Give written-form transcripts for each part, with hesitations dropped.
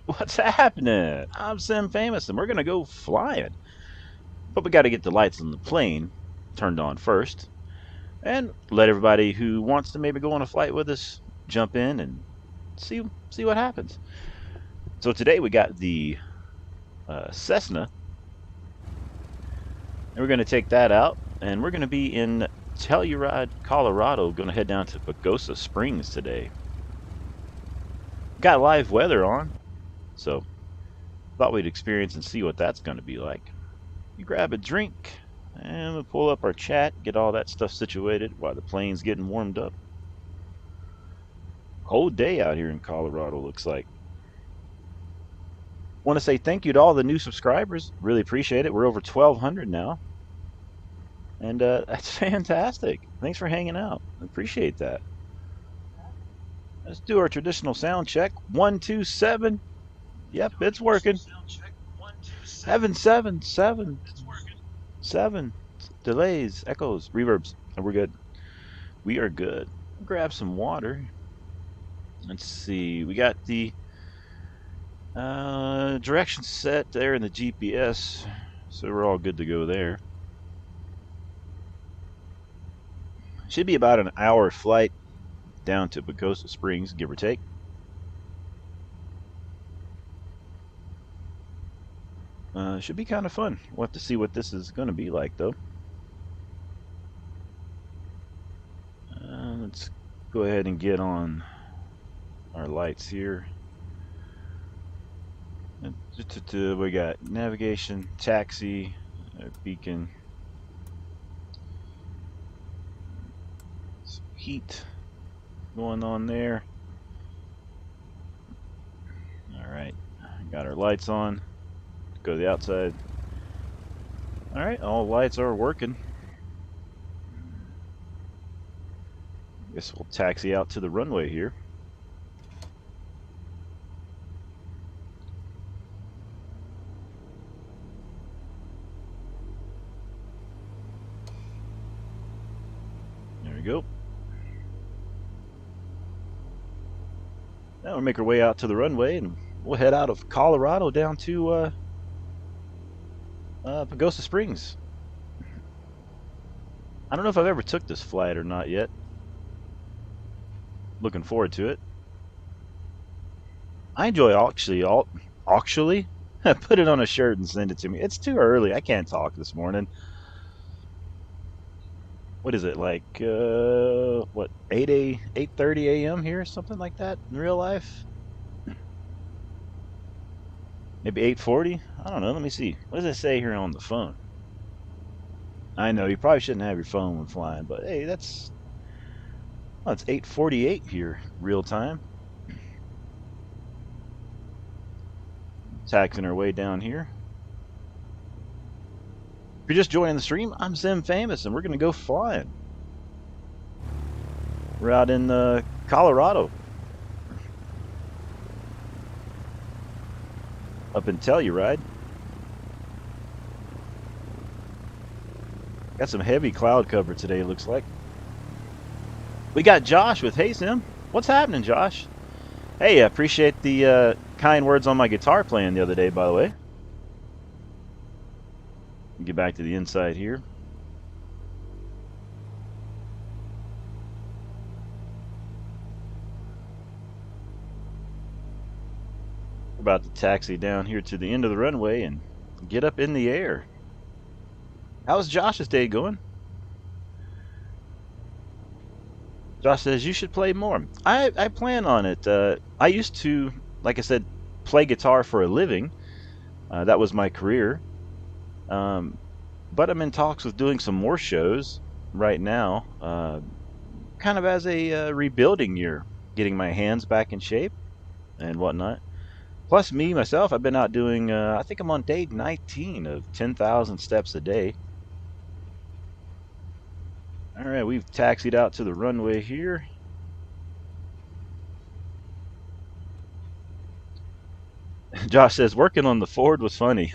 What's happening? I'm Sim Famous, and we're gonna go flying. But we got to get the lights on the plane turned on first, and let everybody who wants to maybe go on a flight with us jump in and see what happens. So today we got the Cessna, and we're going to take that out, and we're going to be in Telluride, Colorado. Going to head down to Pagosa Springs today. Got live weather on, so thought we'd experience and see what that's going to be like. You grab a drink, and we'll pull up our chat, get all that stuff situated while the plane's getting warmed up. Cold day out here in Colorado, looks like. Want to say thank you to all the new subscribers. Really appreciate it. We're over 1,200 now. And that's fantastic. Thanks for hanging out. Appreciate that. Let's do our traditional sound check. 1, 2, 7. Yep, it's working. 7, 7, 7. 7. Delays, echoes, reverbs. And we're good. We are good. Grab some water. Let's see. We got the direction set there in the GPS. So we're all good to go there. Should be about an hour flight down to Pagosa Springs, give or take. Should be kind of fun. We'll have to see what this is going to be like, though. Let's go ahead and get on our lights here. We got navigation, taxi, beacon, some heat going on there. Alright, got our lights on. Go to the outside. Alright, all lights are working. Guess we'll taxi out to the runway here. There we go. Now we'll make our way out to the runway, and we'll head out of Colorado down to Pagosa Springs. I don't know if I've ever took this flight or not yet. Looking forward to it. I enjoy actually put it on a shirt and send it to me. It's too early. I can't talk this morning. What is it, like what, 8:30 a.m. here, something like that in real life? Maybe 8:40? I don't know. Let me see. What does it say here on the phone? I know you probably shouldn't have your phone when flying, but hey, that's, well, it's 8:48 here, real time. Taxiing our way down here. If you're just joining the stream, I'm Sim Famous, and we're going to go flying. We're out in Colorado. Up in Telluride. Got some heavy cloud cover today, looks like. We got Josh with Hey Sim. What's happening, Josh? Hey, I appreciate the kind words on my guitar playing the other day, by the way. Get back to the inside here. We're about to taxi down here to the end of the runway and get up in the air. How's Josh's day going? Josh says you should play more. I plan on it. I used to, like I said, play guitar for a living. That was my career. But I'm in talks with doing some more shows right now, kind of as a rebuilding year, getting my hands back in shape and whatnot. Plus me, myself, I've been out doing, I think I'm on day 19 of 10,000 steps a day. Alright, we've taxied out to the runway here. Josh says, working on the Ford was funny.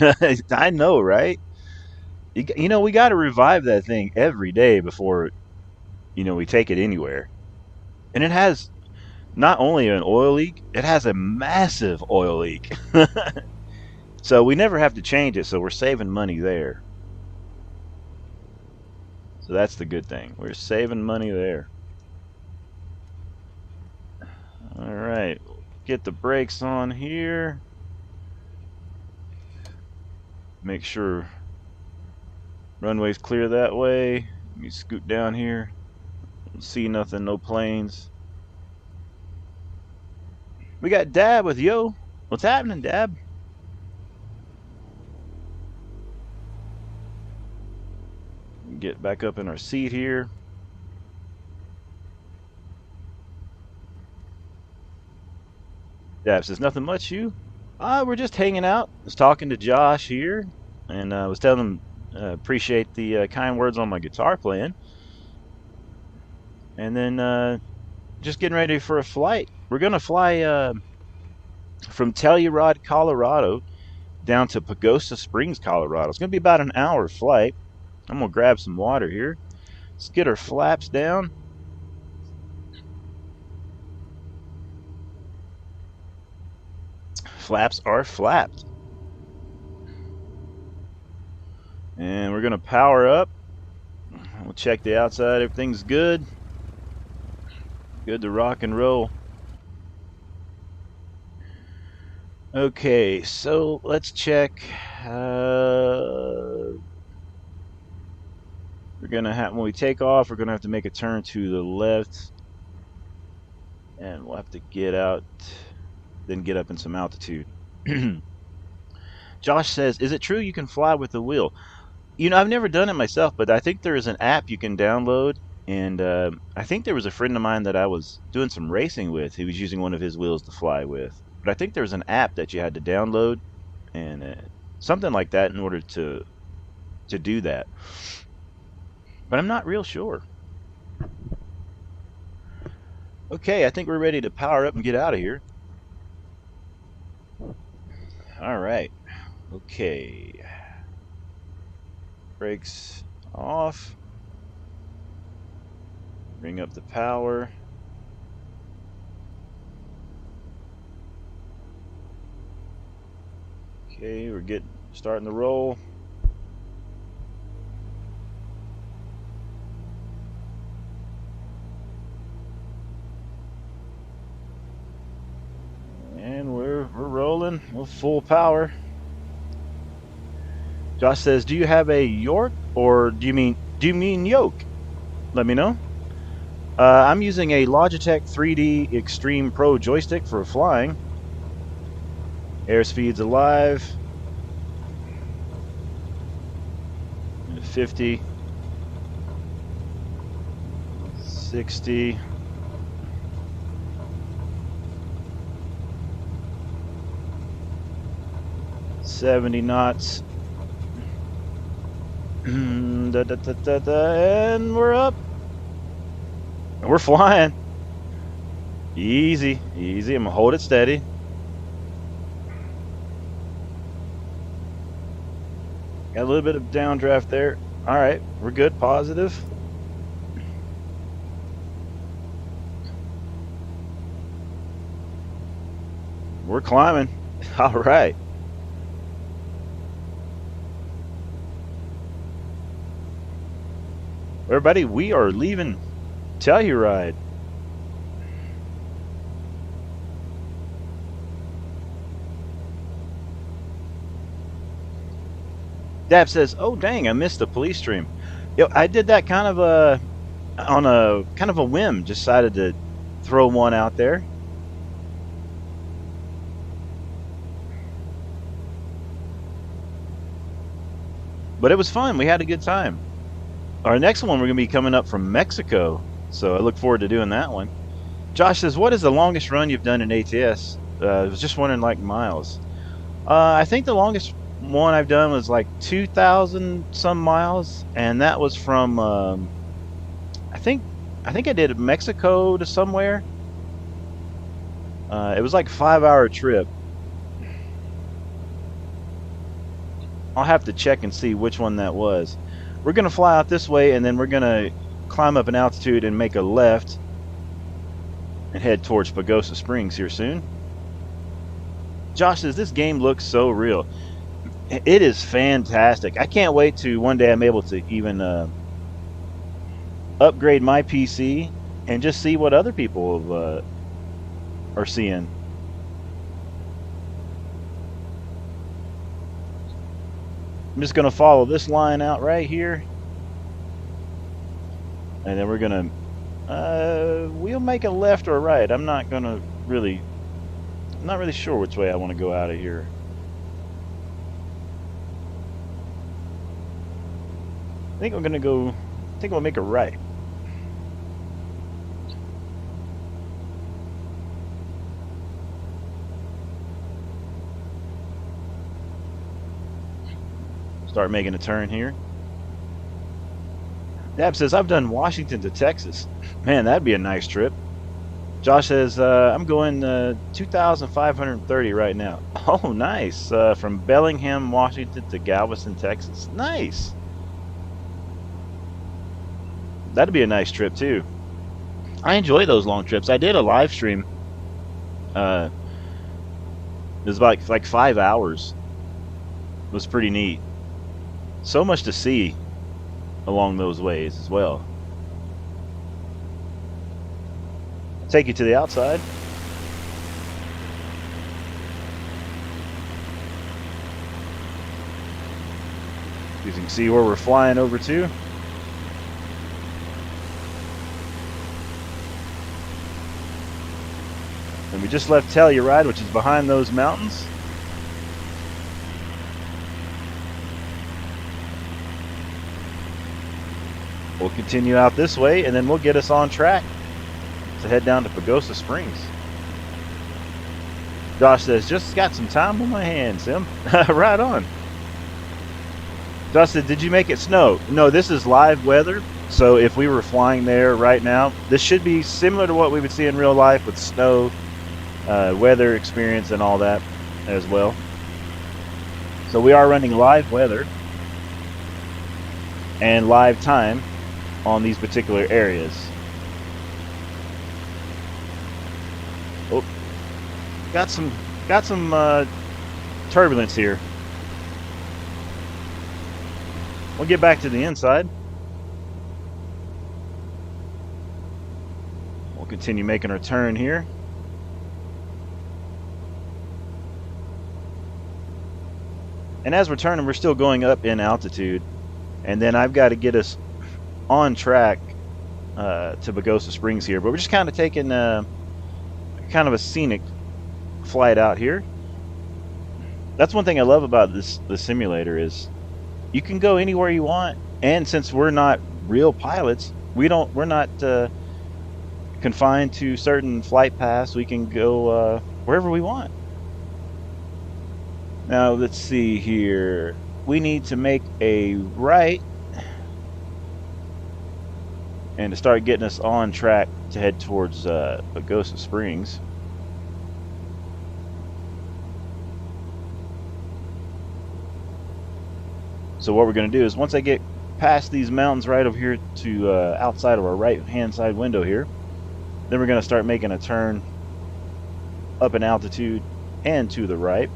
I know, right? You know, we got to revive that thing every day before, you know, we take it anywhere. And it has not only an oil leak, it has a massive oil leak. So we never have to change it, so we're saving money there. So that's the good thing. We're saving money there. All right, get the brakes on here. Make sure runway's clear that way. Let me scoot down here. Don't see nothing, no planes. We got Dab with yo. What's happening, Dab? Get back up in our seat here. Dab says, nothing much, you? We're just hanging out. I was talking to Josh here, and I was telling him appreciate the kind words on my guitar playing. And then just getting ready for a flight. We're going to fly from Telluride, Colorado, down to Pagosa Springs, Colorado. It's going to be about an hour flight. I'm going to grab some water here. Let's get our flaps down. Flaps are flapped. And we're going to power up. We'll check the outside. Everything's good. Good to rock and roll. Okay, so let's check. We're gonna have, when we take off, we're gonna have to make a turn to the left, and we'll have to get out, then get up in some altitude. Josh says, "Is it true you can fly with the wheel?" You know, I've never done it myself, but I think there is an app you can download, and I think there was a friend of mine that I was doing some racing with. He was using one of his wheels to fly with. But I think there's an app that you had to download and something like that in order to do that. But I'm not real sure. Okay, I think we're ready to power up and get out of here. All right. Okay. Brakes off. Bring up the power. Okay, we're starting to roll. And we're rolling with full power. Josh says, "Do you have a York or do you mean yoke? Let me know." I'm using a Logitech 3D Extreme Pro joystick for flying. Airspeed's alive. 50. 60. 70 knots. And we're up. And we're flying. Easy, easy. I'm gonna hold it steady. Got a little bit of downdraft there. All right, we're good, positive. We're climbing. All right. Everybody, we are leaving Telluride. Dab says, "Oh dang, I missed the police stream." Yo, I did that kind of on a kind of a whim. Decided to throw one out there. But it was fun. We had a good time. Our next one, we're going to be coming up from Mexico, so I look forward to doing that one. Josh says, "What is the longest run you've done in ATS?" I was just wondering, like, miles. I think the longest one I've done was like 2,000 some miles, and that was from I think I did Mexico to somewhere. It was like a 5-hour trip. I'll have to check and see which one that was. We're gonna fly out this way, and then we're gonna climb up an altitude and make a left. and head towards Pagosa Springs here soon. Josh says this game looks so real. It is fantastic. I can't wait to one day I'm able to even upgrade my PC and just see what other people are seeing. I'm just going to follow this line out right here, and then we're going to we'll make a left or a right. I'm not really sure which way I want to go out of here. I think we'll make a right. Start making a turn here. Dab says, I've done Washington to Texas. Man, that'd be a nice trip. Josh says, I'm going 2,530 right now. Oh, nice. From Bellingham, Washington to Galveston, Texas. Nice. That'd be a nice trip, too. I enjoy those long trips. I did a live stream. It was like 5 hours. It was pretty neat. So much to see along those ways as well. Take you to the outside. You can see where we're flying over to. And we just left Telluride, which is behind those mountains. We'll continue out this way, and then we'll get us on track to head down to Pagosa Springs. Josh says, just got some time on my hands, Sim. Right on. Josh said, did you make it snow? No, this is live weather. So if we were flying there right now, this should be similar to what we would see in real life with snow, weather experience and all that as well. So we are running live weather and live time on these particular areas. Oh, got some turbulence here. We'll get back to the inside. We'll continue making our turn here. And as we're turning, we're still going up in altitude. And then I've got to get us on track to Pagosa Springs here. But we're just kind of taking kind of a scenic flight out here. That's one thing I love about this simulator is you can go anywhere you want. And since we're not real pilots, we're not confined to certain flight paths. We can go wherever we want. Now let's see here. We need to make a right and to start getting us on track to head towards Pagosa Springs. So what we're going to do is once I get past these mountains right over here to outside of our right hand side window here, then we're going to start making a turn up in altitude and to the right.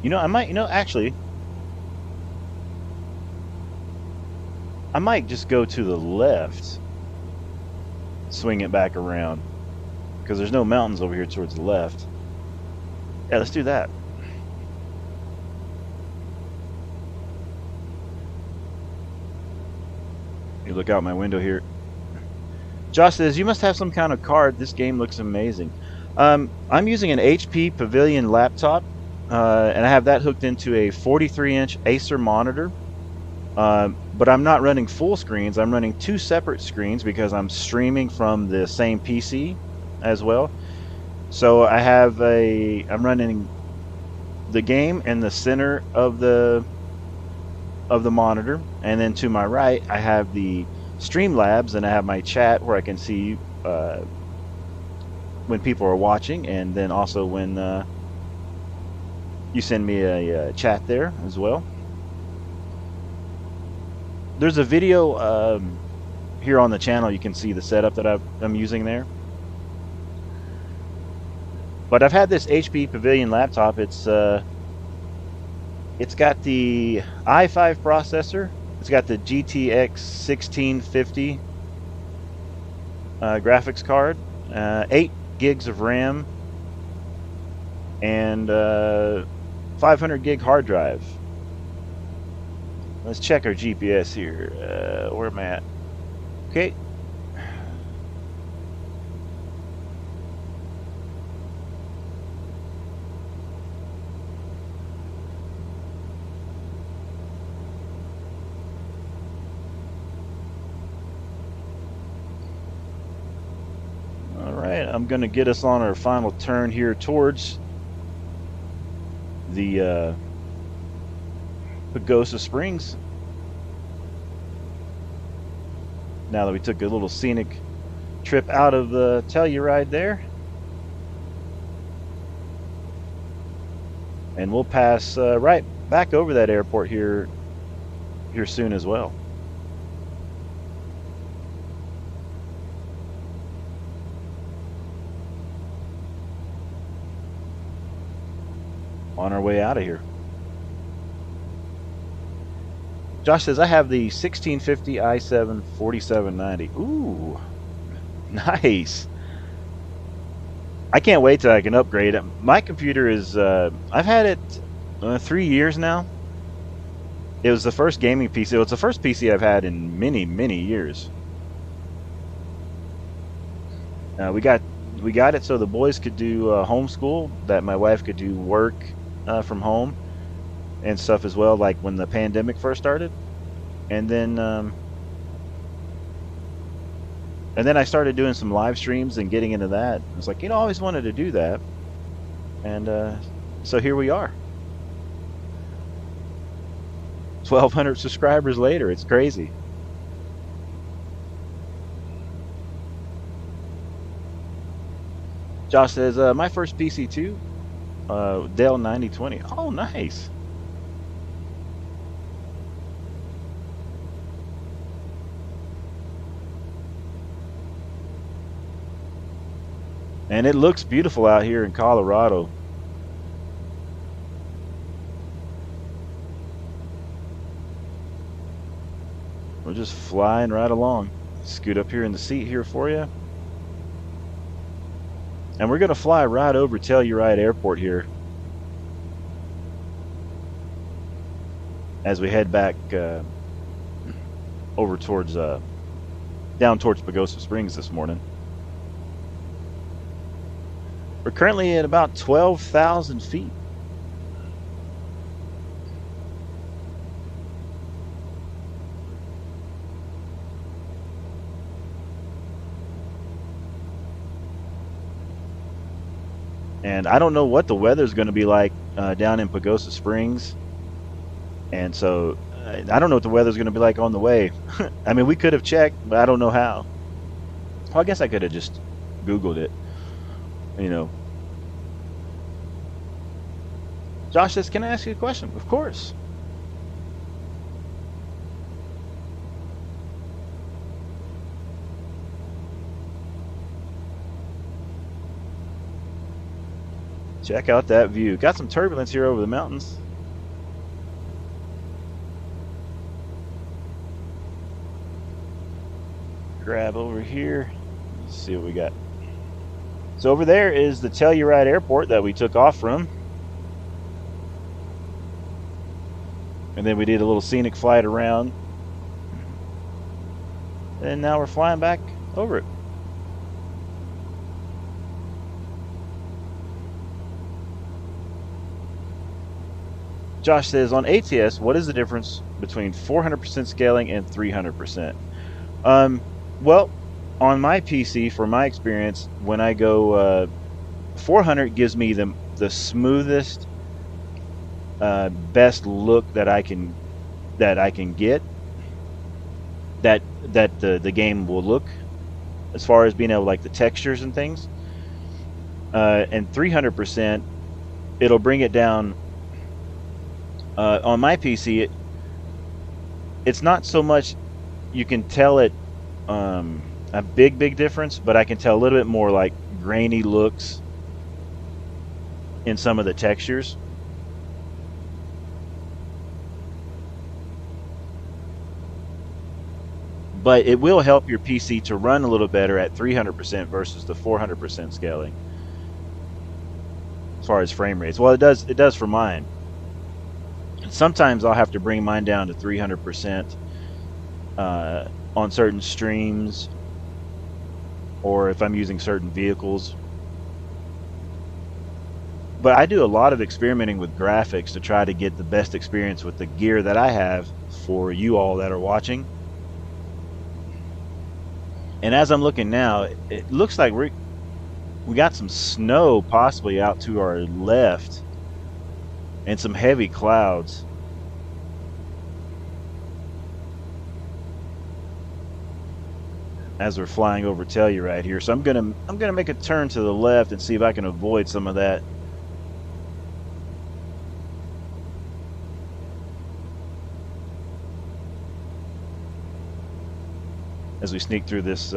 I might, actually, I might just go to the left, swing it back around, because there's no mountains over here towards the left. Yeah, let's do that. You look out my window here. Josh says, you must have some kind of card. This game looks amazing. I'm using an HP Pavilion laptop. And I have that hooked into a 43-inch Acer monitor, but I'm not running full screens. I'm running 2 separate screens because I'm streaming from the same PC as well. So I'm running the game in the center of the monitor, and then to my right I have the Streamlabs, and I have my chat where I can see when people are watching, and then also when you send me a chat there as well. there's a video here on the channel. You can see the setup that I'm using there. But I've had this HP Pavilion laptop. It's got the i5 processor. It's got the GTX 1650 graphics card, 8 gigs of RAM, and 500 gig hard drive. Let's check our GPS here. Where am I at? Okay. All right, I'm going to get us on our final turn here towards the Pagosa Springs. Now that we took a little scenic trip out of the Telluride there. And we'll pass right back over that airport here soon as well. On our way out of here. Josh says, I have the 1650 i7 4790. Ooh, nice. I can't wait till I can upgrade it. My computer is, I've had it 3 years now. It was the first gaming PC. It was the first PC I've had in many, many years. We got it so the boys could do homeschool, that my wife could do work from home and stuff as well, like when the pandemic first started. And then I started doing some live streams and getting into that. I was like, I always wanted to do that. And so here we are. 1,200 subscribers later. It's crazy. Josh says, my first PC too, Dell 9020. Oh, nice. And it looks beautiful out here in Colorado. We're just flying right along. Scoot up here in the seat here for you. And we're going to fly right over Telluride Airport here as we head back over towards, down towards Pagosa Springs this morning. We're currently at about 12,000 feet. And I don't know what the weather's going to be like down in Pagosa Springs. And so I don't know what the weather's going to be like on the way. I mean, we could have checked, but I don't know how. Well, I guess I could have just Googled it. You know. Josh says, can I ask you a question? Of course. Check out that view. Got some turbulence here over the mountains. Grab over here. Let's see what we got. So over there is the Telluride Airport that we took off from. And then we did a little scenic flight around. And now we're flying back over it. Josh says, on ATS, what is the difference between 400% scaling and 300%? Well, on my PC, for my experience, when I go 400 gives me the smoothest, best look that I can get. That the game will look, as far as being able, like the textures and things. And 300%, it'll bring it down. On my PC, it's not so much you can tell it a big difference, but I can tell a little bit more like grainy looks in some of the textures. But it will help your PC to run a little better at 300% versus the 400% scaling as far as frame rates. Well, it does for mine. Sometimes I'll have to bring mine down to 300% on certain streams, or if I'm using certain vehicles. But I do a lot of experimenting with graphics to try to get the best experience with the gear that I have for you all that are watching. And as I'm looking now, it looks like we got some snow possibly out to our left and some heavy clouds. As we're flying over Telluride here. So I'm gonna make a turn to the left and see if I can avoid some of that. As we sneak through this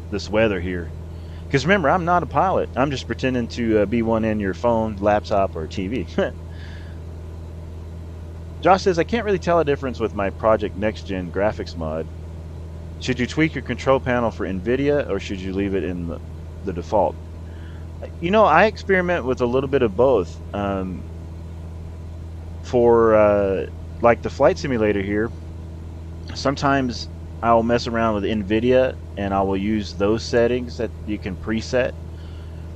this weather here. Because remember, I'm not a pilot. I'm just pretending to be one in your phone, laptop, or TV. Josh says, I can't really tell a difference with my Project Next Gen graphics mod. Should you tweak your control panel for NVIDIA, or should you leave it in the default? You know, I experiment with a little bit of both. For like the flight simulator here, sometimes I'll mess around with NVIDIA and I will use those settings that you can preset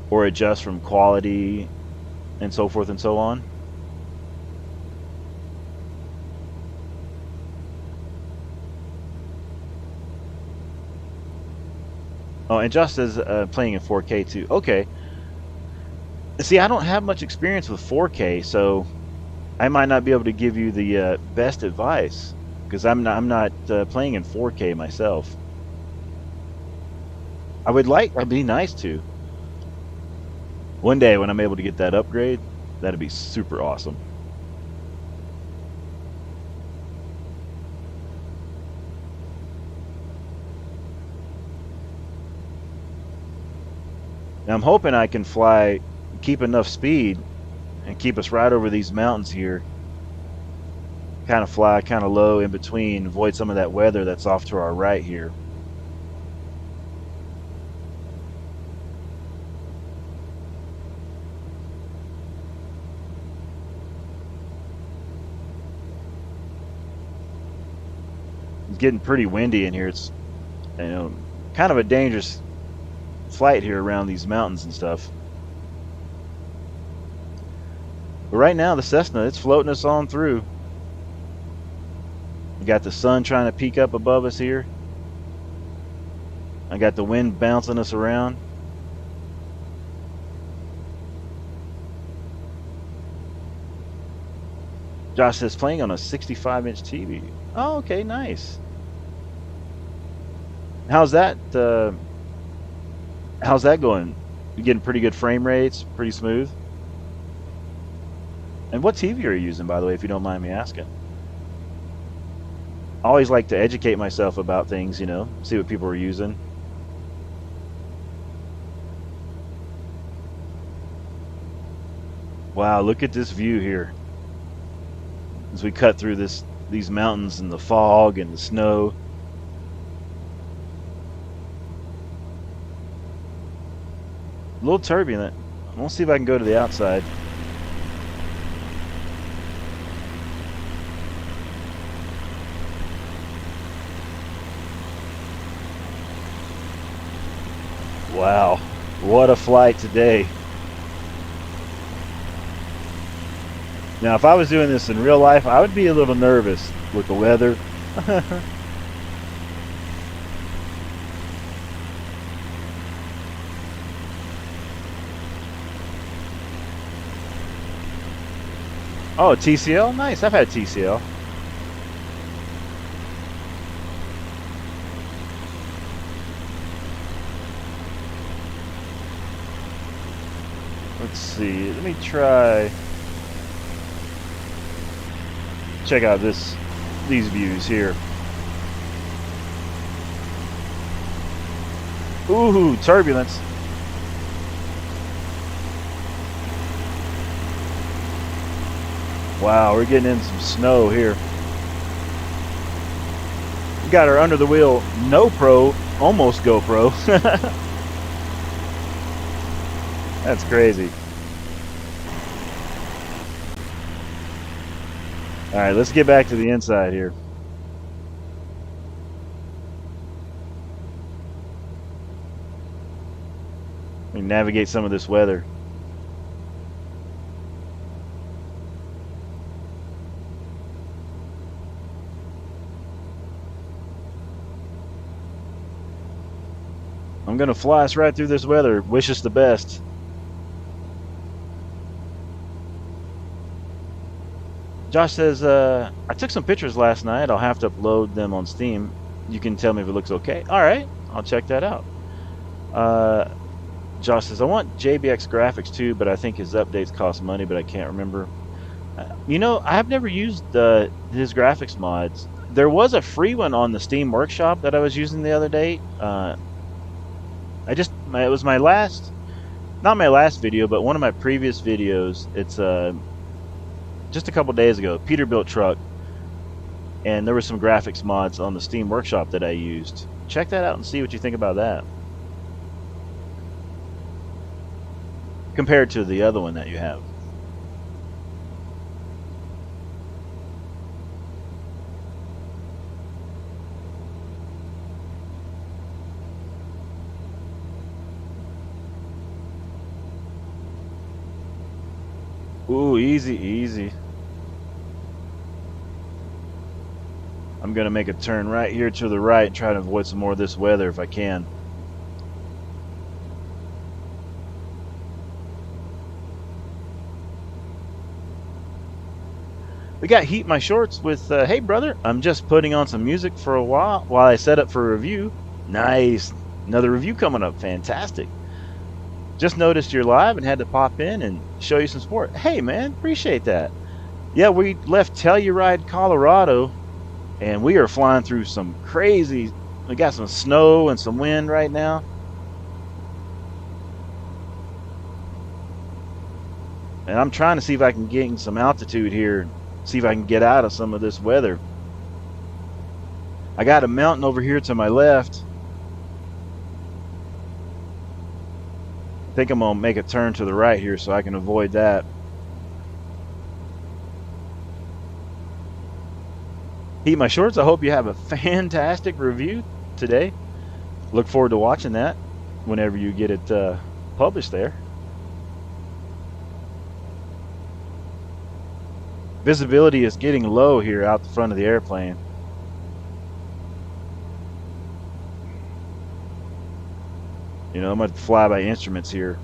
or adjust from quality and so forth and so on. Oh, and Josh says playing in 4K too. Okay. See, I don't have much experience with 4K, so I might not be able to give you the best advice because I'm not playing in 4K myself. I'd be nice to. One day when I'm able to get that upgrade, that'd be super awesome. Now I'm hoping I can keep enough speed and keep us right over these mountains here. Kind of fly kind of low in between, avoid some of that weather that's off to our right here. It's getting pretty windy in here. It's, you know, kind of a dangerous flight here around these mountains and stuff. But right now the Cessna, it's floating us on through. We got the sun trying to peek up above us here. I got the wind bouncing us around. Josh says playing on a 65-inch TV. Oh, okay, nice. How's that going? You getting pretty good frame rates, pretty smooth? And what TV are you using, by the way, if you don't mind me asking? I always like to educate myself about things, you know, see what people are using. Wow, look at this view here. As we cut through these mountains and the fog and the snow. A little turbulent. We'll see if I can go to the outside. Wow, what a flight today. Now, if I was doing this in real life, I would be a little nervous with the weather. Oh, TCL? Nice, I've had TCL. Let's see. Let me try. Check out these views here. Ooh, turbulence. Wow, we're getting in some snow here. We got our under the wheel no pro, almost GoPro. That's crazy. All right, let's get back to the inside here. Let me navigate some of this weather. I'm gonna fly us right through this weather. Wish us the best. Josh says, I took some pictures last night. I'll have to upload them on Steam. You can tell me if it looks okay. All right, I'll check that out. Josh says, I want JBX graphics too, but I think his updates cost money, but I can't remember. You know, I've never used his graphics mods. There was a free one on the Steam Workshop that I was using the other day. It was my last, not my last video, but one of my previous videos. It's just a couple days ago, Peterbilt truck, and there were some graphics mods on the Steam Workshop that I used. Check that out and see what you think about that, compared to the other one that you have. Ooh, easy, easy. I'm gonna make a turn right here to the right and try to avoid some more of this weather if I can. We got Heat My Shorts with, hey brother, I'm just putting on some music for a while I set up for a review. Nice. Another review coming up. Fantastic. Just noticed you're live and had to pop in and show you some support. Hey man, appreciate that. Yeah, we left Telluride, Colorado, and we are flying through some crazy, we got some snow and some wind right now. And I'm trying to see if I can gain some altitude here, see if I can get out of some of this weather. I got a mountain over here to my left. I think I'm gonna make a turn to the right here so I can avoid that. Heat My Shorts, I hope you have a fantastic review today. Look forward to watching that whenever you get it published there. Visibility is getting low here out the front of the airplane. You know, I'm going to fly by instruments here.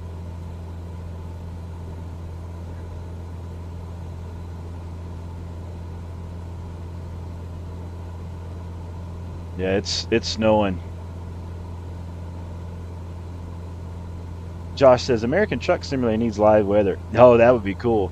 Yeah, it's snowing. Josh says, American Truck Simulator needs live weather. Oh, that would be cool.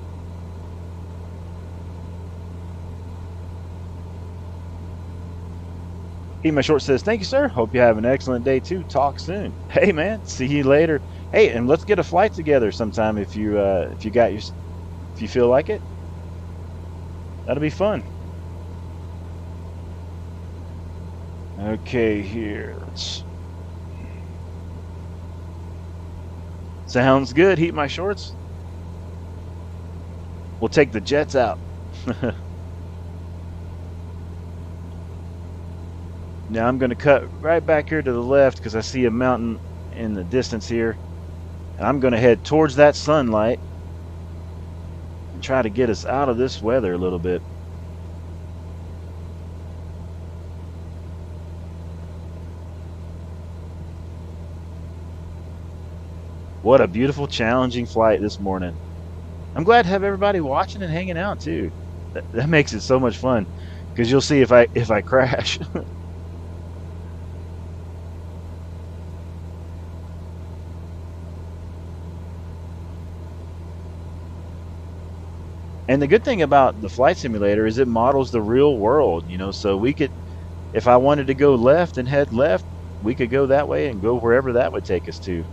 Heat My Short says, thank you, sir. Hope you have an excellent day, too. Talk soon. Hey, man. See you later. Hey, and let's get a flight together sometime if you feel like it. That'll be fun. Okay, here. Sounds good. Heat My Shorts. We'll take the jets out. Now I'm going to cut right back here to the left because I see a mountain in the distance here. And I'm going to head towards that sunlight and try to get us out of this weather a little bit. What a beautiful, challenging flight this morning. I'm glad to have everybody watching and hanging out too. That makes it so much fun because you'll see if I crash. And the good thing about the flight simulator is it models the real world, you know, so we could, if I wanted to go left and head left, we could go that way and go wherever that would take us to.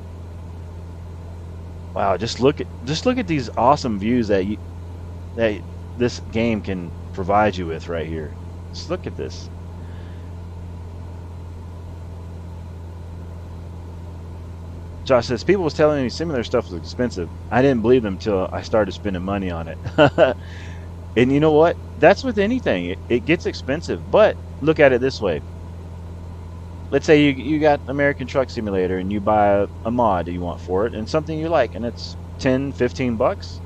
Wow, just look at these awesome views that this game can provide you with right here. Just look at this. Josh says people was telling me similar stuff was expensive. I didn't believe them until I started spending money on it. And you know what? That's with anything. It gets expensive. But look at it this way. Let's say you got American Truck Simulator and you buy a mod that you want for it and something you like, and it's 10, 15 bucks.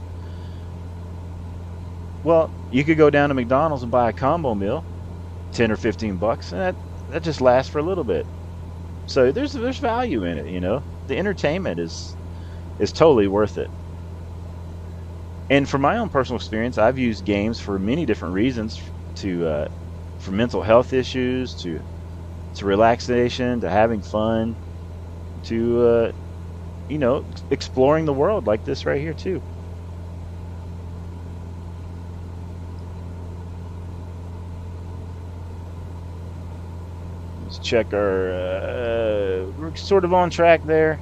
Well, you could go down to McDonald's and buy a combo meal, 10 or 15 bucks, and that just lasts for a little bit. So there's value in it, you know. The entertainment is totally worth it. And from my own personal experience, I've used games for many different reasons, to for mental health issues, to relaxation, to having fun, to you know, exploring the world like this right here too. Let's check our. We're sort of on track there.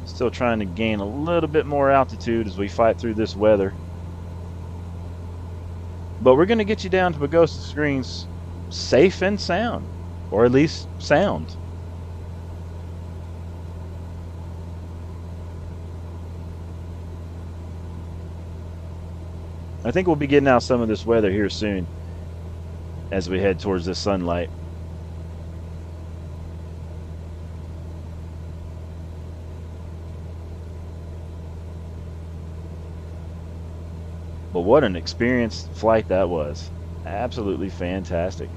Still trying to gain a little bit more altitude as we fight through this weather. But we're going to get you down to Pagosa Springs safe and sound, or at least sound. I think we'll be getting out some of this weather here soon as we head towards the sunlight. But what an experienced flight that was. Absolutely fantastic.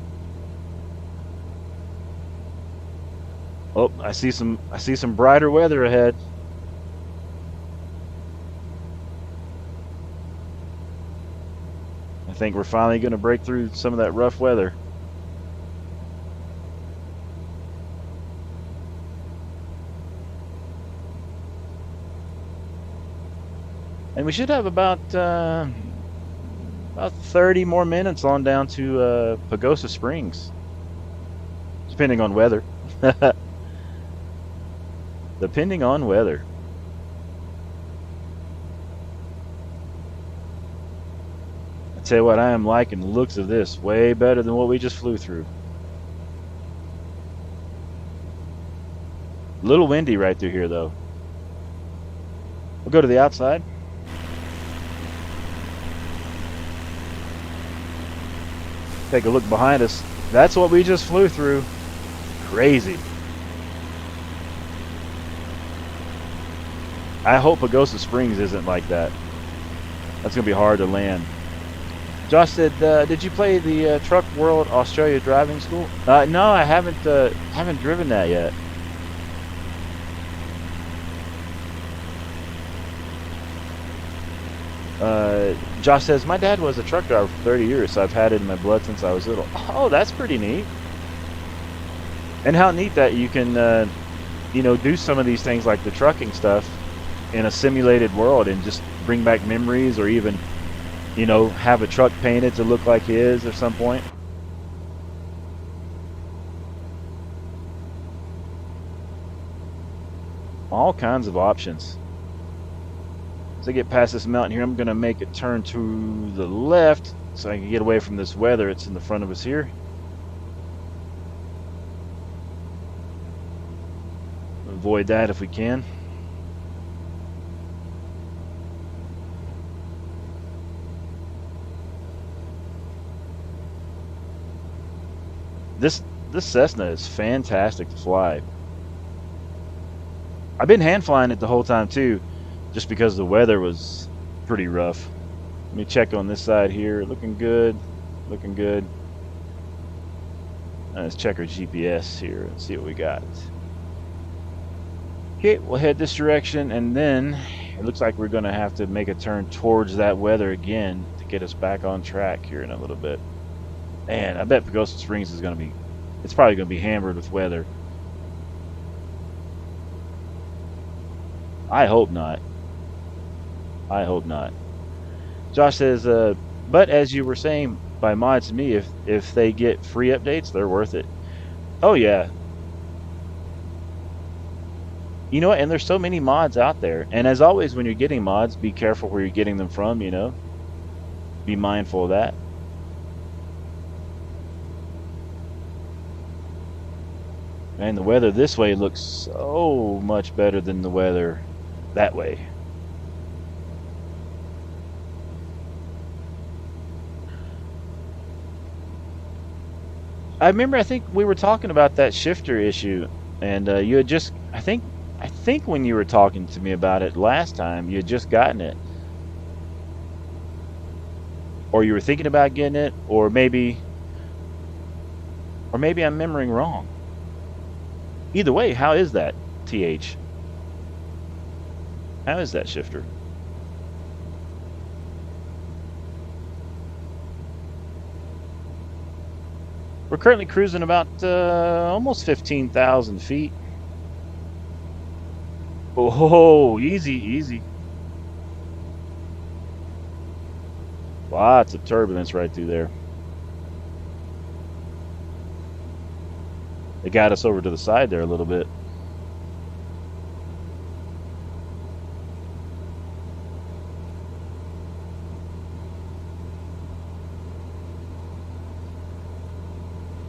Oh, I see some brighter weather ahead. I think we're finally going to break through some of that rough weather. And we should have about 30 more minutes on down to Pagosa Springs, depending on weather. Depending on weather. I tell you what, I am liking the looks of this way better than what we just flew through. A little windy right through here, though. We'll go to the outside. Take a look behind us. That's what we just flew through. Crazy. I hope Pagosa Springs isn't like that. That's going to be hard to land. Josh said, did you play the Truck World Australia Driving School? No, I haven't driven that yet. Josh says, my dad was a truck driver for 30 years, so I've had it in my blood since I was little. Oh, that's pretty neat. And how neat that you can, you know, do some of these things like the trucking stuff in a simulated world and just bring back memories, or even, you know, have a truck painted to look like his at some point. All kinds of options. As I get past this mountain here, I'm going to make a turn to the left so I can get away from this weather. It's in the front of us here. Avoid that if we can. This Cessna is fantastic to fly. I've been hand flying it the whole time too, just because the weather was pretty rough. Let me check on this side here. Looking good. Looking good. Let's check our GPS here and see what we got. Okay, we'll head this direction, and then it looks like we're going to have to make a turn towards that weather again to get us back on track here in a little bit. Man, I bet Pagosa Springs is going to be It's probably going to be hammered with weather. I hope not. I hope not. Josh says, but as you were saying by mods to me, if they get free updates, they're worth it. Oh yeah. You know what? And there's so many mods out there. And as always, when you're getting mods, be careful where you're getting them from, you know? Be mindful of that. And the weather this way looks so much better than the weather that way. I remember, I think we were talking about that shifter issue, and you had just, I think when you were talking to me about it last time, you had just gotten it, or you were thinking about getting it, or maybe I'm remembering wrong. Either way, how is that, TH? How is that shifter? We're currently cruising about almost 15,000 feet. Oh, easy, easy. Lots of turbulence right through there. It got us over to the side there a little bit.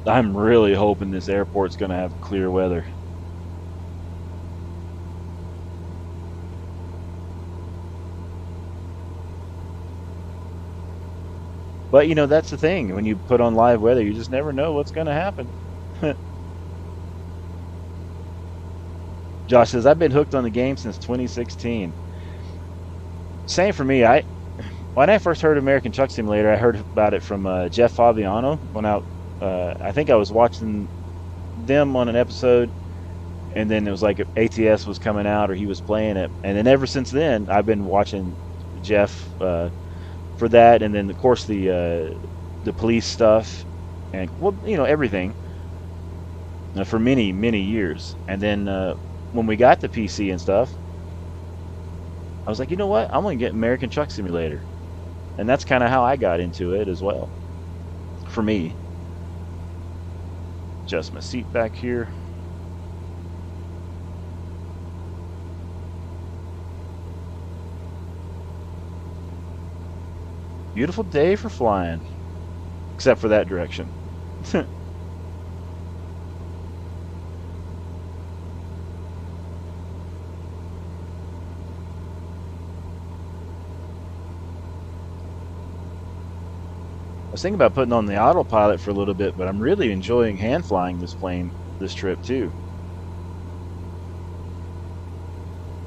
I'm really hoping this airport's going to have clear weather. But you know, that's the thing. When you put on live weather, you just never know what's going to happen. Josh says, I've been hooked on the game since 2016. Same for me. When I first heard American Truck Simulator, I heard about it from Jeff Fabiano. I think I was watching them on an episode, and then it was like ATS was coming out or he was playing it, and then ever since then I've been watching Jeff for that, and then of course the police stuff, and well, you know, everything for many years. And then when we got the PC and stuff, I was like, you know what, I'm gonna get American Truck Simulator, and that's kind of how I got into it as well. For me, adjust my seat back here. Beautiful day for flying, except for that direction. I was thinking about putting on the autopilot for a little bit, but I'm really enjoying hand flying this plane this trip too.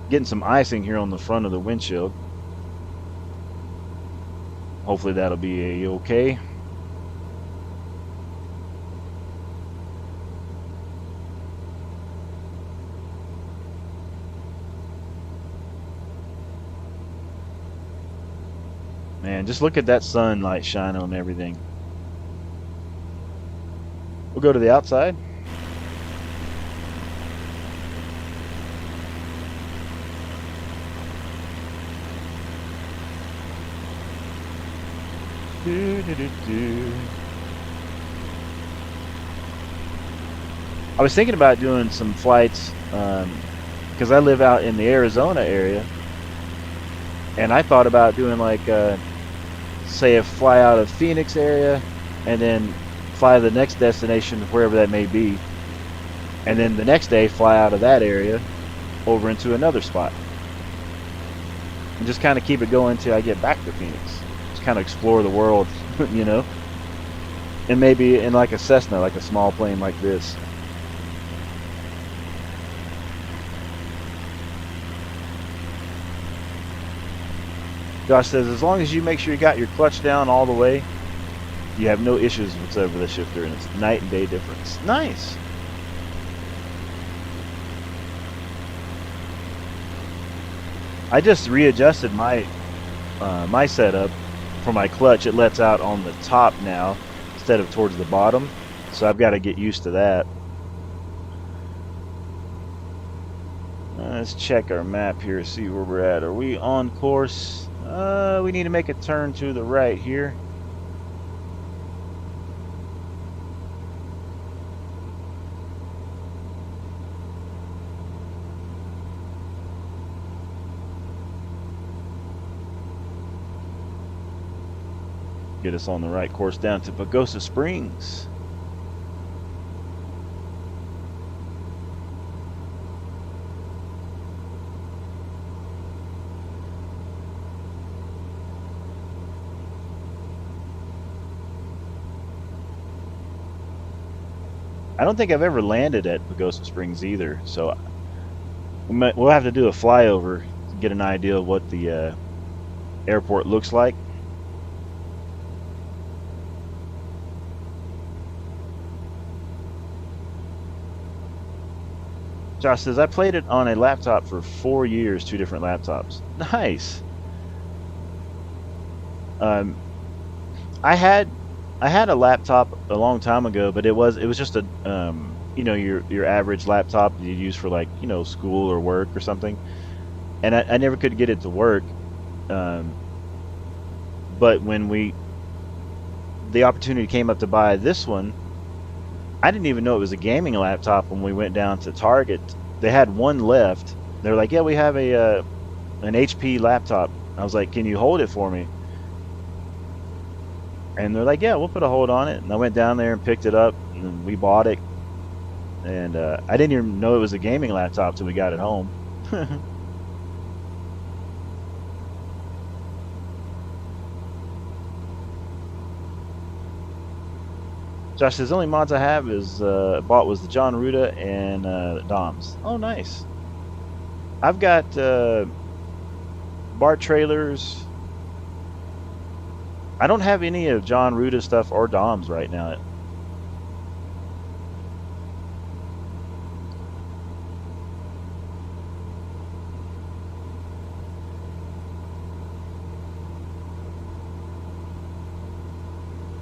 Getting some icing here on the front of the windshield. Hopefully that'll be okay. Man, just look at that sunlight shining on everything. We'll go to the outside. I was thinking about doing some flights because I live out in the Arizona area, and I thought about doing like say a fly out of Phoenix area and then fly to the next destination wherever that may be, and then the next day fly out of that area over into another spot, and just kind of keep it going until I get back to Phoenix. Just kind of explore the world, you know, and maybe in like a Cessna, like a small plane like this. Josh says, as long as you make sure you got your clutch down all the way, you have no issues whatsoever with the shifter, and it's night and day difference. Nice. I just readjusted my my setup for my clutch. It lets out on the top now instead of towards the bottom, So I've got to get used to that. Let's check our map here, see where we're at. Are we on course? We need to make a turn to the right here. Get us on the right course down to Pagosa Springs. I don't think I've ever landed at Pagosa Springs either, so we'll have to do a flyover to get an idea of what the airport looks like. Josh says, I played it on a laptop for 4 years, 2 different laptops. Nice. I had a laptop a long time ago, but it was just a your average laptop you use for, like, school or work or something, and I never could get it to work. But when the opportunity came up to buy this one, I didn't even know it was a gaming laptop. When we went down to Target, they had one left. They were like, "Yeah, we have an HP laptop." I was like, "Can you hold it for me?" And they're like, "Yeah, we'll put a hold on it." And I went down there and picked it up, and we bought it. And I didn't even know it was a gaming laptop till we got it home. Josh says, only mods I have is bought was the John Ruda and Doms. Oh, nice. I've got bar trailers. I don't have any of John Ruda stuff or Doms right now.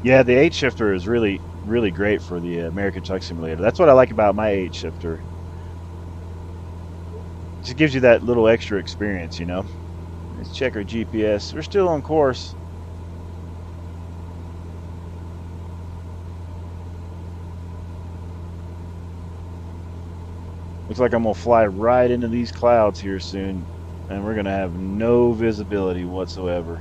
Yeah, the 8 shifter is really, really great for the American Truck Simulator. That's what I like about my 8 shifter. It just gives you that little extra experience. Let's check our GPS. We're still on course. Looks like I'm going to fly right into these clouds here soon, and we're going to have no visibility whatsoever.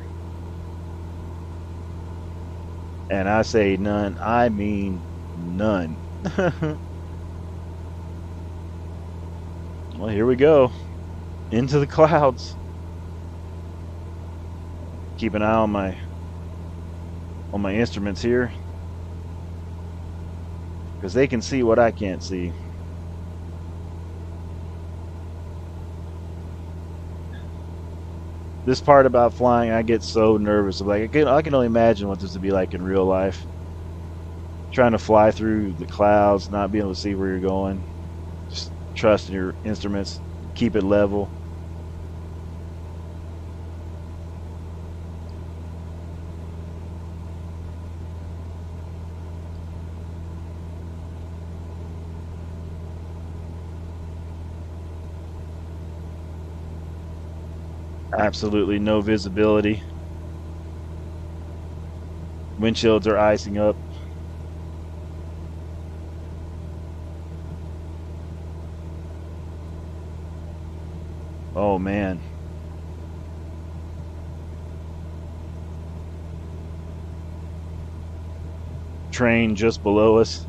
And I say none, I mean none. Well, here we go. Into the clouds. Keep an eye on my instruments here, because they can see what I can't see. This part about flying, I get so nervous. Like, I can only imagine what this would be like in real life. Trying to fly through the clouds, not being able to see where you're going. Just trust in your instruments. Keep it level. Absolutely no visibility. Windshields are icing up. Oh man. Train just below us.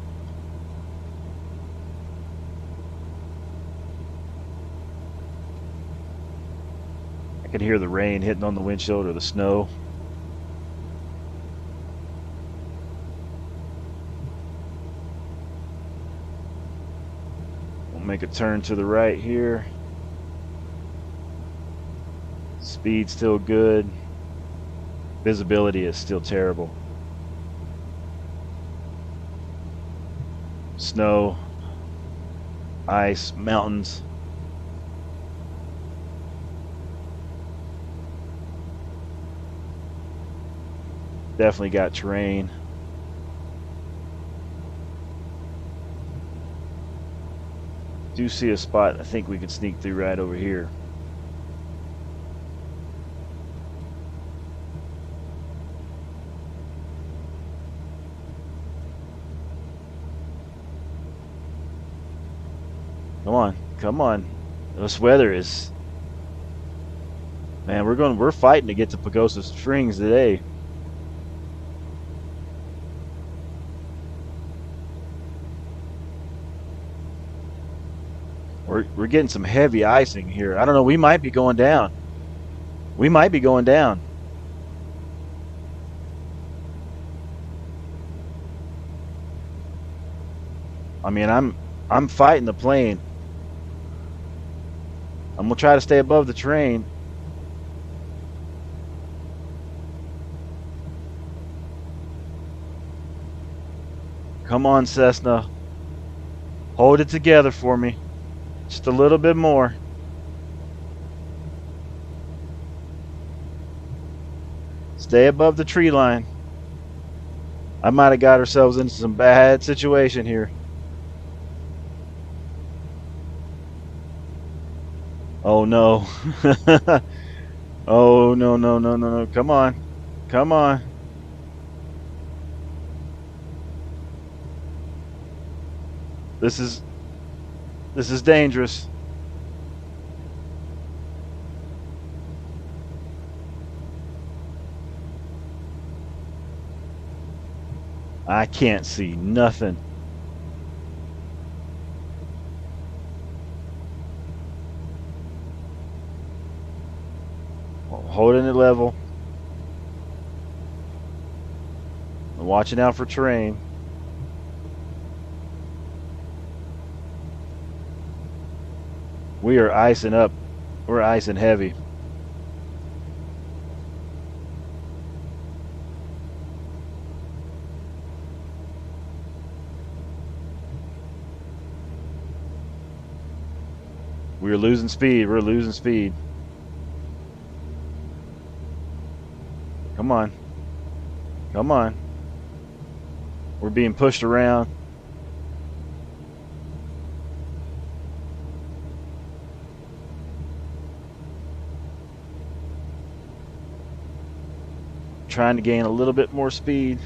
I can hear the rain hitting on the windshield, or the snow. We'll make a turn to the right here. Speed still good. Visibility is still terrible. Snow, ice, mountains. Definitely got terrain. do see a spot I think we could sneak through right over here. Come on, come on. This weather is, man, we're fighting to get to Pagosa Springs today. We're getting some heavy icing here. I don't know, we might be going down. We might be going down. I mean, I'm fighting the plane. I'm gonna try to stay above the train. Come on, Cessna. Hold it together for me. Just a little bit more. Stay above the tree line. I might have got ourselves into some bad situation here. Oh no. Oh no, no, no, no, no. Come on. Come on. This is dangerous. I can't see nothing. Holding it level. Watching out for terrain. We are icing up. We're icing heavy. We're losing speed. We're losing speed. Come on. Come on. We're being pushed around. Trying to gain a little bit more speed.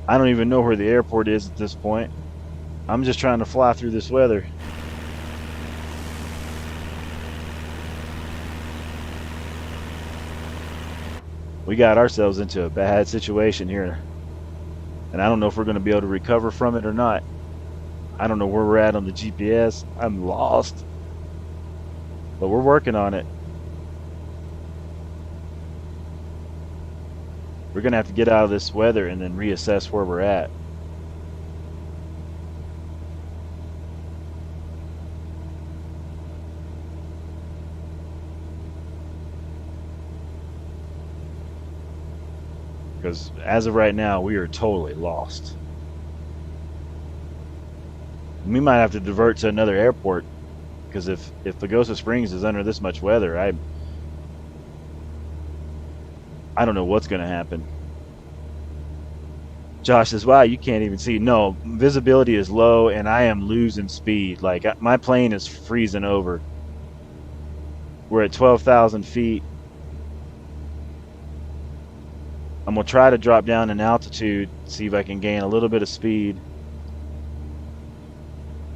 I don't even know where the airport is at this point. I'm just trying to fly through this weather. We got ourselves into a bad situation here. And I don't know if we're going to be able to recover from it or not. I don't know where we're at on the GPS. I'm lost. But we're working on it. We're going to have to get out of this weather and then reassess where we're at. Because as of right now, we are totally lost. We might have to divert to another airport, because if Pagosa Springs is under this much weather, I don't know what's going to happen. Josh says, wow, you can't even see. No, visibility is low, and I am losing speed. Like, my plane is freezing over. We're at 12,000 feet. I'm going to try to drop down in altitude, see if I can gain a little bit of speed.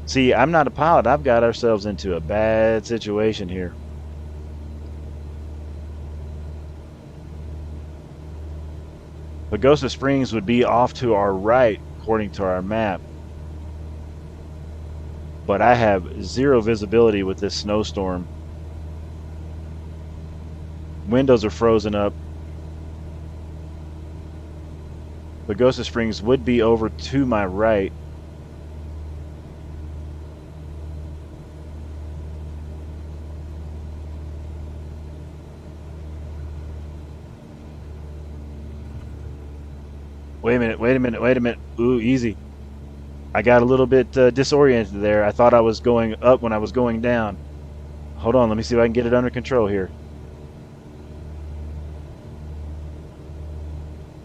See, I'm not a pilot. I've got ourselves into a bad situation here. Pagosa Springs would be off to our right, according to our map. But I have zero visibility with this snowstorm. Windows are frozen up. Pagosa Springs would be over to my right. Wait a minute, wait a minute, wait a minute. Ooh, easy. I got a little bit disoriented there. I thought I was going up when I was going down. Hold on, let me see if I can get it under control here.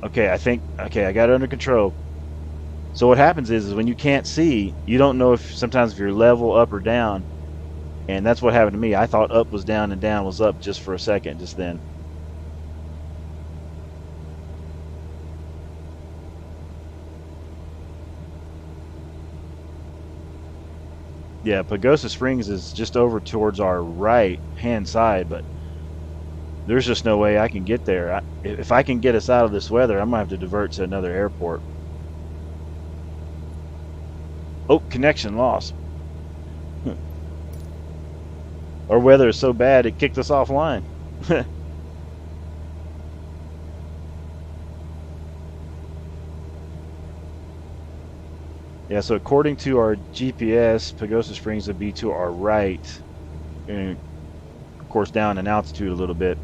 Okay, okay, I got it under control. So what happens is when you can't see, you don't know if sometimes if you're level up or down, and that's what happened to me. I thought up was down and down was up just for a second, just then. Yeah, Pagosa Springs is just over towards our right hand side, but there's just no way I can get there. If I can get us out of this weather, I'm gonna have to divert to another airport. Oh, connection lost. Our weather is so bad it kicked us offline. Yeah, so according to our GPS, Pagosa Springs would be to our right, and of course down in altitude a little bit.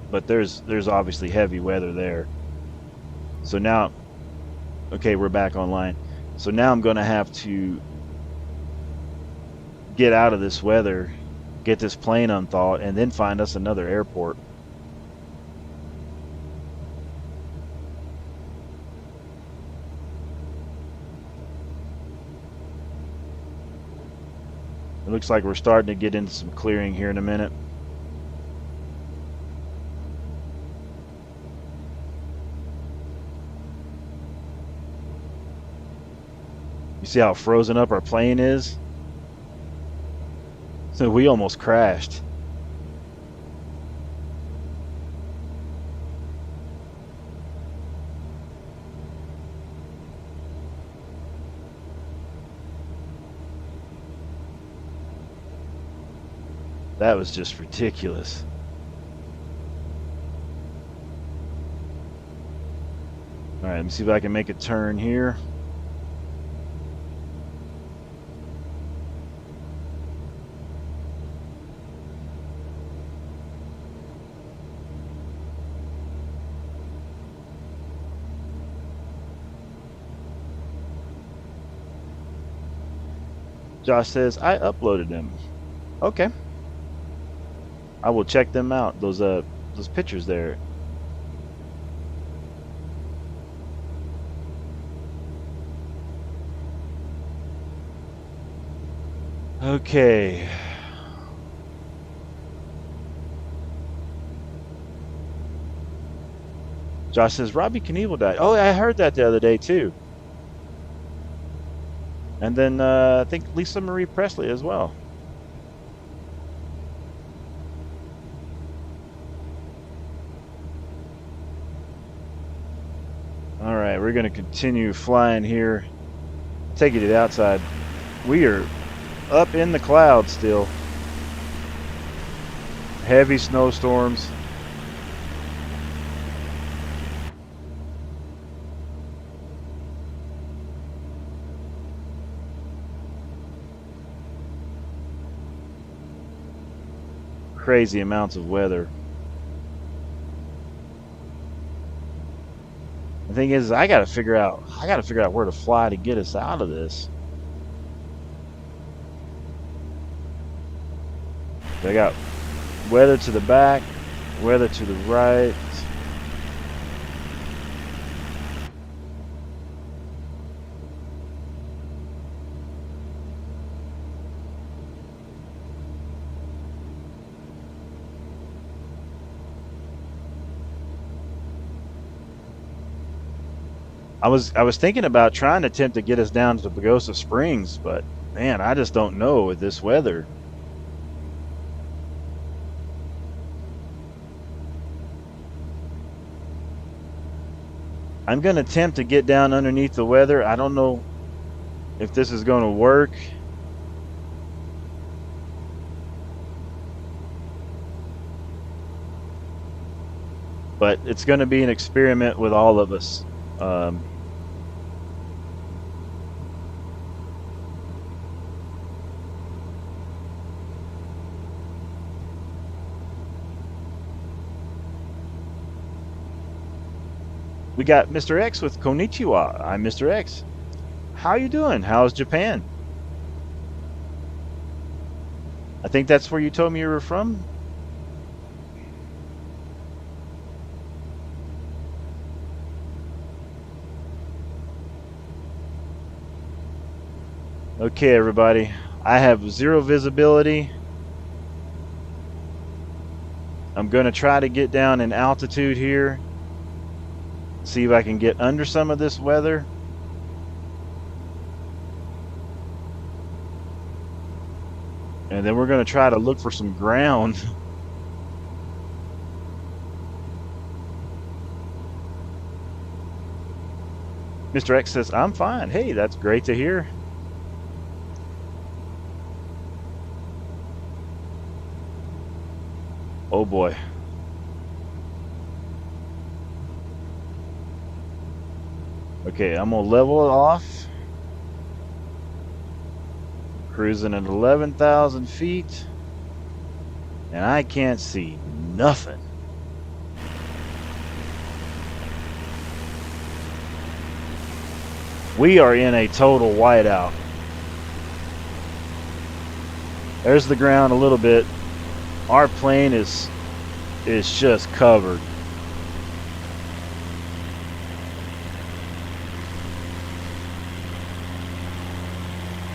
But there's obviously heavy weather there. So now, okay, we're back online. So now I'm going to have to get out of this weather, get this plane unthawed, and then find us another airport. It looks like we're starting to get into some clearing here in a minute. You see how frozen up our plane is? So we almost crashed. That was just ridiculous. All right, let me see if I can make a turn here. Josh says, I uploaded them. Okay. I will check them out, those pictures there. Okay. Josh says, Robbie Knievel died. Oh, I heard that the other day, too. And then I think Lisa Marie Presley as well. All right, we're going to continue flying here. Take you to the outside. We are up in the clouds still. Heavy snowstorms. Crazy amounts of weather. The thing is, I gotta figure out where to fly to get us out of this. I got weather to the back, weather to the right. I was thinking about trying to attempt to get us down to Pagosa Springs, but man, I just don't know with this weather. I'm going to attempt to get down underneath the weather. I don't know if this is going to work. But it's going to be an experiment with all of us. We got Mr. X with Konnichiwa. I'm Mr. X. How you doing? How's Japan? I think that's where you told me you were from. Okay, everybody. I have zero visibility. I'm going to try to get down in altitude here. See if I can get under some of this weather. And then we're going to try to look for some ground. Mr. X says, I'm fine. Hey, that's great to hear. Oh boy. Okay, I'm gonna level it off. Cruising at 11,000 feet. And I can't see nothing. We are in a total whiteout. There's the ground a little bit. Our plane is just covered.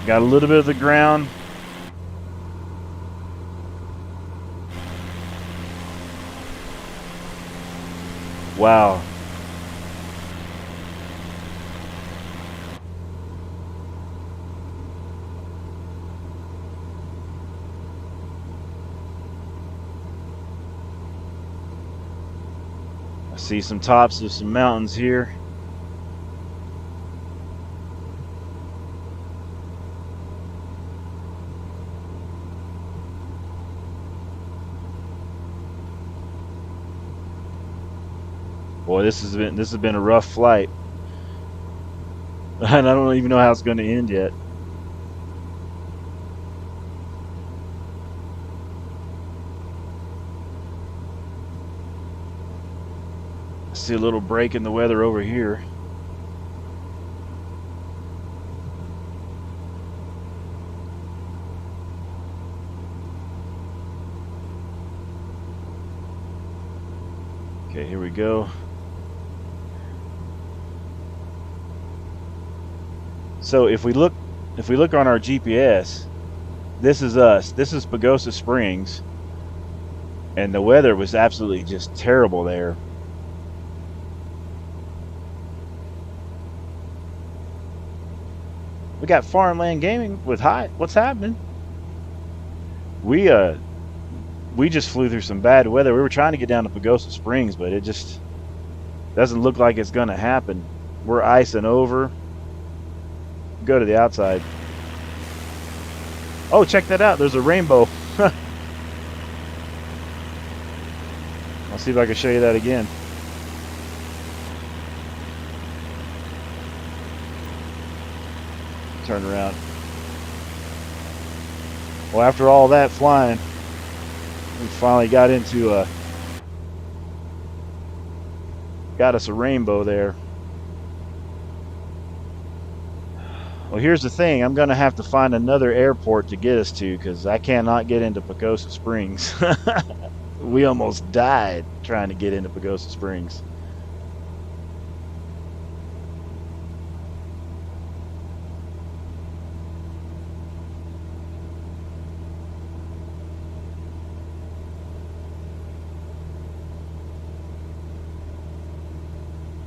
Got a little bit of the ground. Wow. I see some tops of some mountains here. Boy, this has been a rough flight. And I don't even know how it's going to end yet. I see a little break in the weather over here. Okay, here we go. So if we look on our GPS, this is us. This is Pagosa Springs. And the weather was absolutely just terrible there. We got Farmland Gaming with hi. What's happening? We just flew through some bad weather. We were trying to get down to Pagosa Springs, but it just doesn't look like it's gonna happen. We're icing over. Go to the outside. Oh, check that out. There's a rainbow. I'll see if I can show you that again. Turn around. Well, after all that flying, we finally got us a rainbow there. Well, here's the thing. I'm going to have to find another airport to get us to because I cannot get into Pagosa Springs. We almost died trying to get into Pagosa Springs.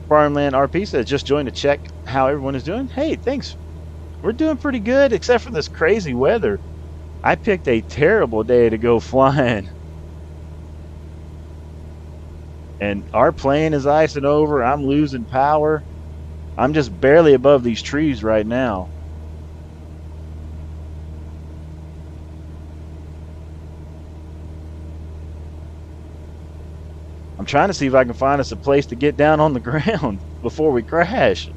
Farmland RP says, just joined to check how everyone is doing. Hey, thanks. We're doing pretty good, except for this crazy weather. I picked a terrible day to go flying. And our plane is icing over. I'm losing power. I'm just barely above these trees right now. I'm trying to see if I can find us a place to get down on the ground before we crash.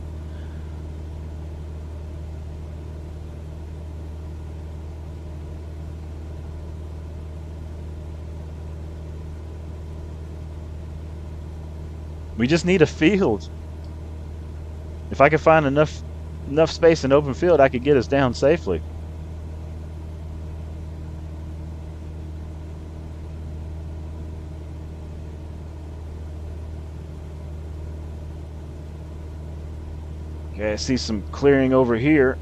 We just need a field. If I could find enough space in open field, I could get us down safely. Okay, I see some clearing over here.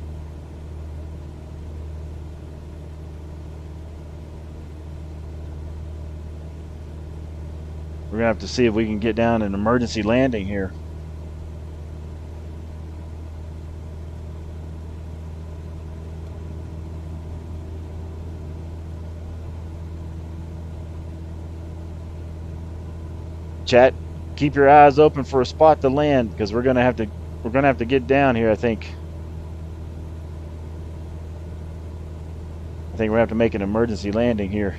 We're gonna have to see if we can get down an emergency landing here. Chat, keep your eyes open for a spot to land, because we're gonna have to get down here. I think we're gonna have to make an emergency landing here.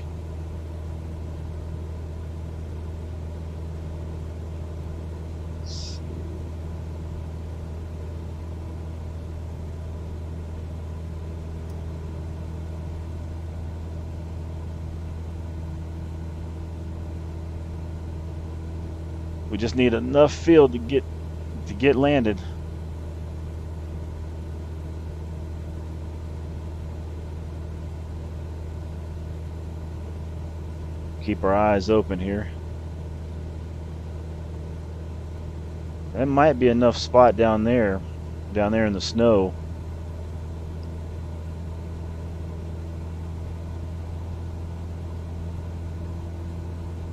We just need enough field to get landed. Keep our eyes open here. That might be enough spot down there in the snow.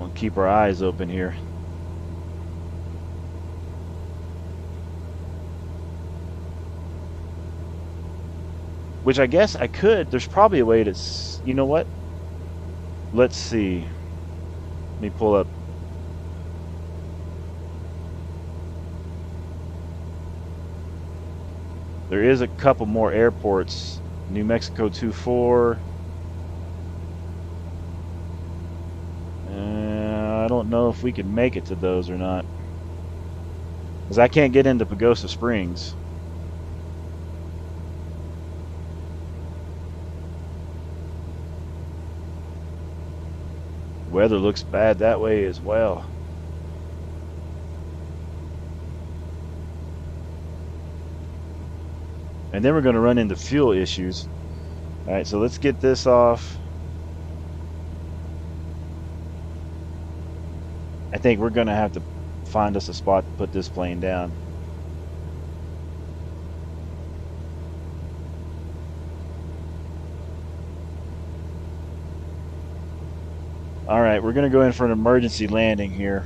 We'll keep our eyes open here. Which I guess I could. There's probably a way to, you know what? Let's see. Let me pull up. There is a couple more airports. New Mexico 24. I don't know if we can make it to those or not, because I can't get into Pagosa Springs. Weather looks bad that way as well. And then we're going to run into fuel issues. All right, so let's get this off. I think we're going to have to find us a spot to put this plane down. All right, we're going to go in for an emergency landing here.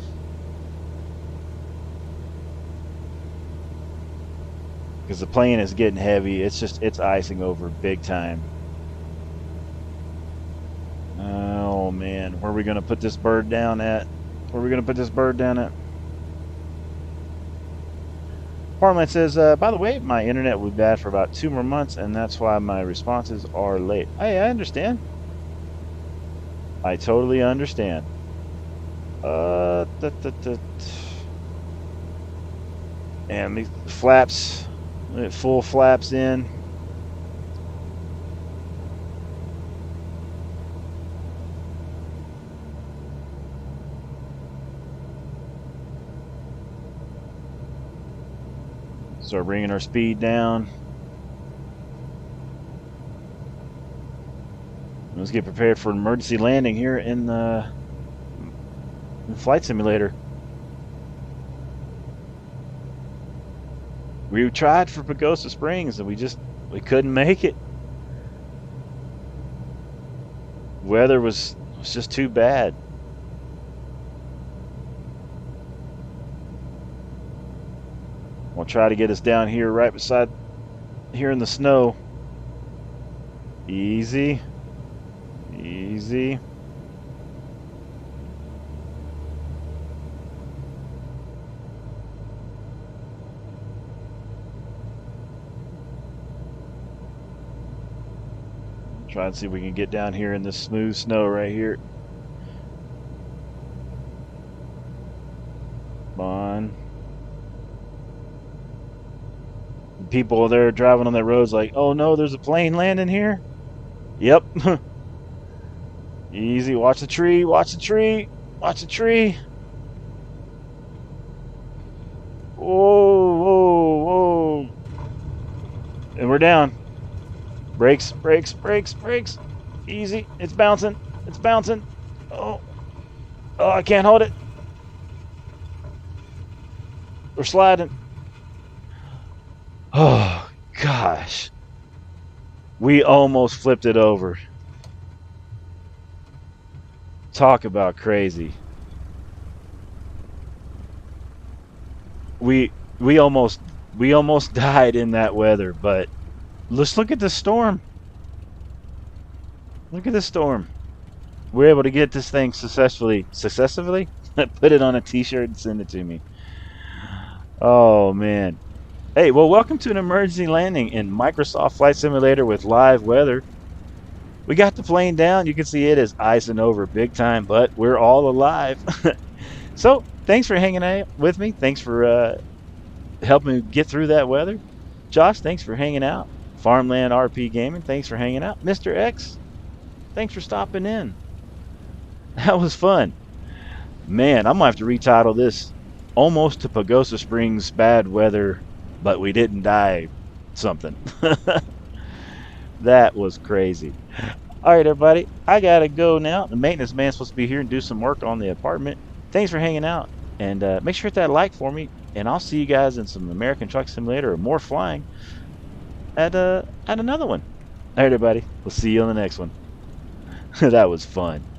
Because the plane is getting heavy. It's icing over big time. Oh man, where are we going to put this bird down at? Where are we going to put this bird down at? Farmland says, by the way, my internet will be bad for about 2 more months, and that's why my responses are late. Hey, I understand. I totally understand. And the flaps, full flaps in. Start bringing our speed down. Let's get prepared for an emergency landing here in the flight simulator. We tried for Pagosa Springs and we couldn't make it. Weather was just too bad. We'll try to get us down here right beside here in the snow. Easy. Easy. Try and see if we can get down here in this smooth snow right here. Come on. People there driving on that road's like, oh no, there's a plane landing here? Yep. Easy, watch the tree, watch the tree, watch the tree. Whoa, whoa, whoa. And we're down. Brakes, brakes, brakes, brakes. Easy, it's bouncing, it's bouncing. Oh, oh, I can't hold it. We're sliding. Oh, gosh. We almost flipped it over. Talk about crazy. we we almost we almost died in that weather, but let's look at the storm. Look at the storm. We're able to get this thing successfully put it on a t-shirt and send it to me. Oh man. Hey, well, welcome to an emergency landing in Microsoft Flight Simulator with live weather. We got the plane down. You can see it is icing over big time, but we're all alive. So thanks for hanging out with me. Thanks for helping me get through that weather. Josh, thanks for hanging out. Farmland RP Gaming, thanks for hanging out. Mr. X, thanks for stopping in. That was fun. Man, I'm going to have to retitle this Almost to Pagosa Springs Bad Weather, but We Didn't Die something. That was crazy. All right, everybody, I got to go now. The maintenance man's supposed to be here and do some work on the apartment. Thanks for hanging out. And make sure to hit that like for me. And I'll see you guys in some American Truck Simulator or more flying at another one. All right, everybody. We'll see you on the next one. That was fun.